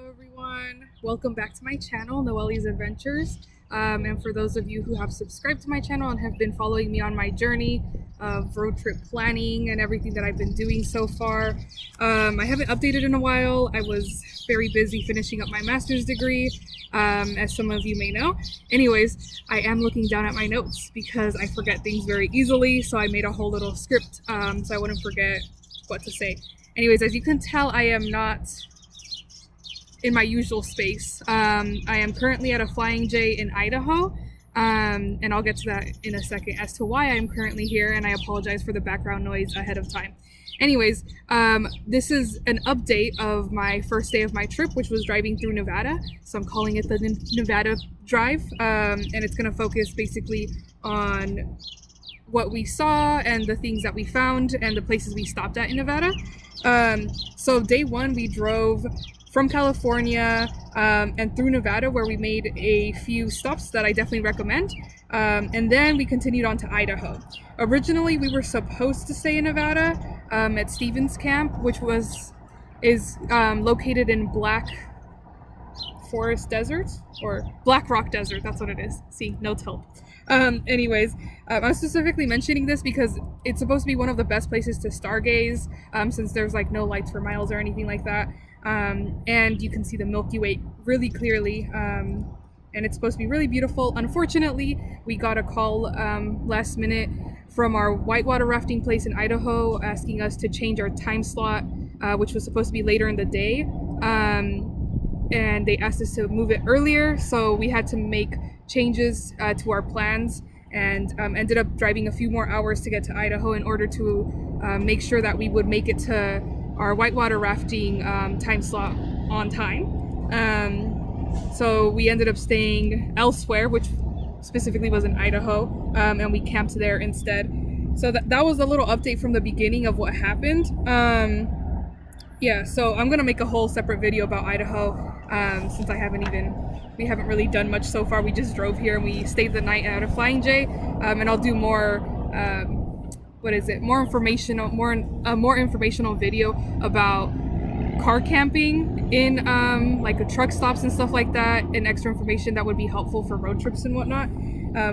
Hello everyone, welcome back to my channel, Noelle's Adventures. And for those of you who have subscribed to my channel and have been following me on my journey of road trip planning and everything that I've been doing so far, I haven't updated in a while. I was very busy finishing up my master's degree, as some of you may know. Anyways, I am looking down at my notes because I forget things very easily, so I made a whole little script so I wouldn't forget what to say. Anyways, as you can tell, I am not in my usual space. I am currently at a Flying J in Idaho, and I'll get to that in a second as to why I'm currently here, and I apologize for the background noise ahead of time. Anyways, this is an update of my first day of my trip, which was driving through Nevada. So I'm calling it the Nevada Drive, and it's going to focus basically on what we saw and the things that we found and the places we stopped at in Nevada. So day one, we drove from California and through Nevada, where we made a few stops that I definitely recommend. And then we continued on to Idaho. Originally, we were supposed to stay in Nevada at Stevens Camp, which is located in Black Forest Desert, or Black Rock Desert, that's what it is. See, notes help. Anyways, I'm specifically mentioning this because it's supposed to be one of the best places to stargaze, since there's like no lights for miles or anything like that. And you can see the Milky Way really clearly, and it's supposed to be really beautiful. Unfortunately, we got a call last minute from our whitewater rafting place in Idaho asking us to change our time slot, which was supposed to be later in the day. And they asked us to move it earlier, so we had to make changes to our plans, and ended up driving a few more hours to get to Idaho in order to make sure that we would make it to our whitewater rafting time slot on time. So we ended up staying elsewhere, which specifically was in Idaho, and we camped there instead. So that was a little update from the beginning of what happened. Yeah, so I'm gonna make a whole separate video about Idaho, since we haven't really done much so far. We just drove here and we stayed the night at a Flying J, and I'll do more more informational video about car camping in like a truck stops and stuff like that, and extra information that would be helpful for road trips and whatnot.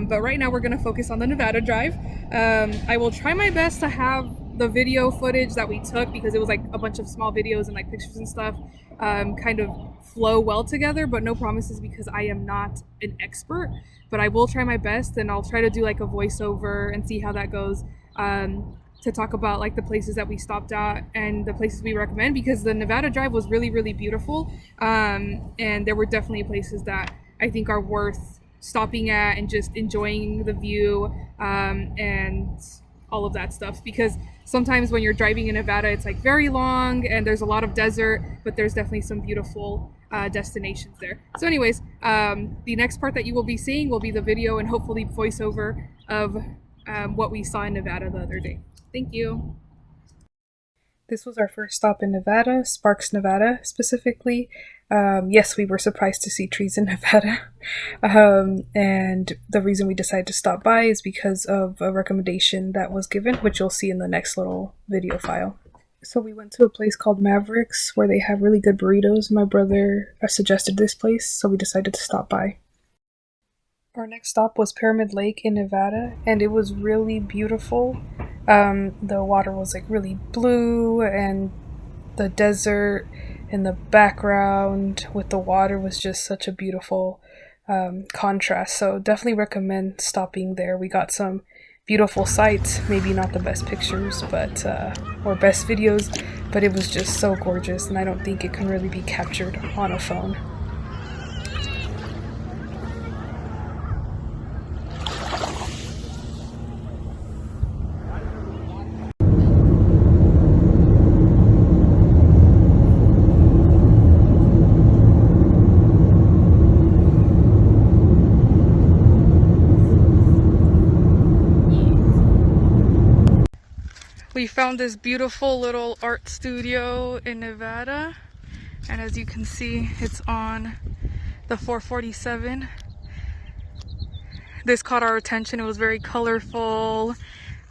But right now we're gonna focus on the Nevada Drive. I will try my best to have the video footage that we took, because it was like a bunch of small videos and like pictures and stuff, kind of flow well together, but no promises because I am not an expert. But I will try my best, and I'll try to do like a voiceover and see how that goes, to talk about like the places that we stopped at and the places we recommend, because the Nevada Drive was really, really beautiful, and there were definitely places that I think are worth stopping at and just enjoying the view, and all of that stuff, because sometimes when you're driving in Nevada, it's like very long and there's a lot of desert, but there's definitely some beautiful destinations there. So anyways, the next part that you will be seeing will be the video and hopefully voiceover of what we saw in Nevada the other day. Thank you. This was our first stop in Nevada, Sparks, Nevada, specifically. Yes, we were surprised to see trees in Nevada. And the reason we decided to stop by is because of a recommendation that was given, which you'll see in the next little video file. So we went to a place called Mavericks, where they have really good burritos. My brother suggested this place, so we decided to stop by. Our next stop was Pyramid Lake in Nevada, and it was really beautiful. The water was like really blue, and the desert in the background with the water was just such a beautiful contrast. So definitely recommend stopping there. We got some beautiful sights, maybe not the best pictures, but or best videos, but it was just so gorgeous, and I don't think it can really be captured on a phone. We found this beautiful little art studio in Nevada, and as you can see, it's on the 447. This caught our attention. It was very colorful,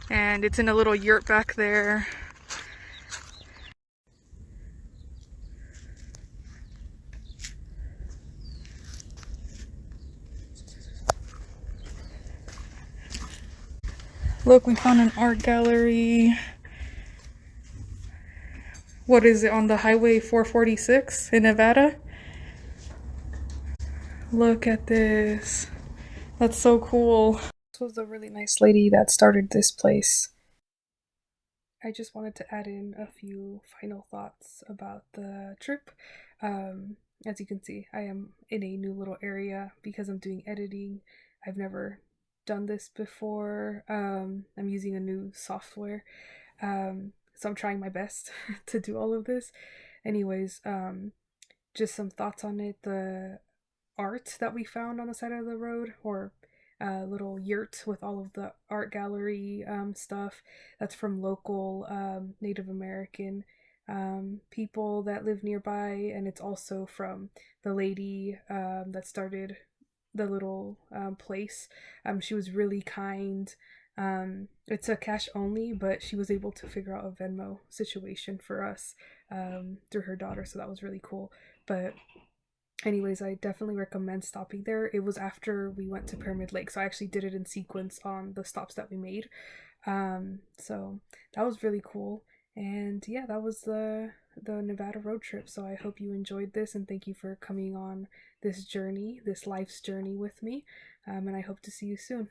and it's in a little yurt back there. Look, we found an art gallery. What is it, on the Highway 446 in Nevada? Look at this. That's so cool. This was a really nice lady that started this place. I just wanted to add in a few final thoughts about the trip. Um, as you can see, I am in a new little area because I'm doing editing. I've never done this before. I'm using a new software. So I'm trying my best to do all of this. Anyways, just some thoughts on it. The art that we found on the side of the road, or a little yurt with all of the art gallery stuff. That's from local Native American people that live nearby, and it's also from the lady that started the little place. She was really kind. It's a cash only, but she was able to figure out a Venmo situation for us through her daughter, so that was really cool. But anyways, I definitely recommend stopping there. It was after we went to Pyramid Lake, so I actually did it in sequence on the stops that we made. So that was really cool. And yeah, that was the Nevada road trip. So I hope you enjoyed this, and thank you for coming on this journey, this life's journey with me. And I hope to see you soon.